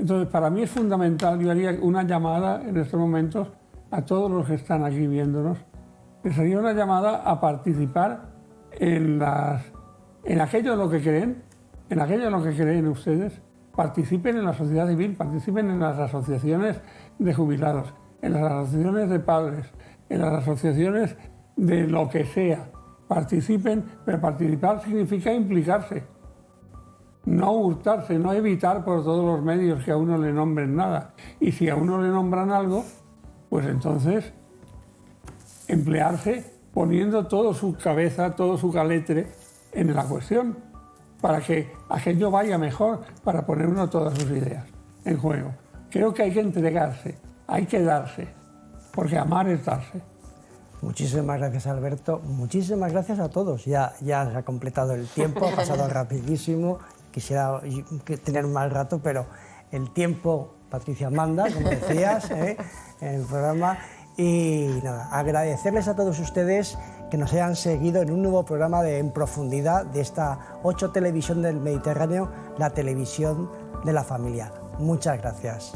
Entonces, para mí es fundamental, yo haría una llamada en estos momentos a todos los que están aquí viéndonos, que sería una llamada a participar en aquello en lo que creen, en aquello en lo que creen ustedes, participen en la sociedad civil, participen en las asociaciones de jubilados, en las asociaciones de padres, en las asociaciones de lo que sea, participen, pero participar significa implicarse. No hurtarse, no evitar por todos los medios que a uno le nombren nada. Y si a uno le nombran algo, pues entonces emplearse poniendo toda su cabeza, todo su caletre en la cuestión, para que aquello vaya mejor, para poner uno todas sus ideas en juego. Creo que hay que entregarse, hay que darse, porque amar es darse. Muchísimas gracias, Alberto. Muchísimas gracias a todos. Ya se ha completado el tiempo, ha pasado rapidísimo. Quisiera tener más rato, pero el tiempo, Patricia, manda, como decías, en el programa. Y nada, agradecerles a todos ustedes que nos hayan seguido en un nuevo programa de En Profundidad de esta 8 Televisión del Mediterráneo, la televisión de la familia. Muchas gracias.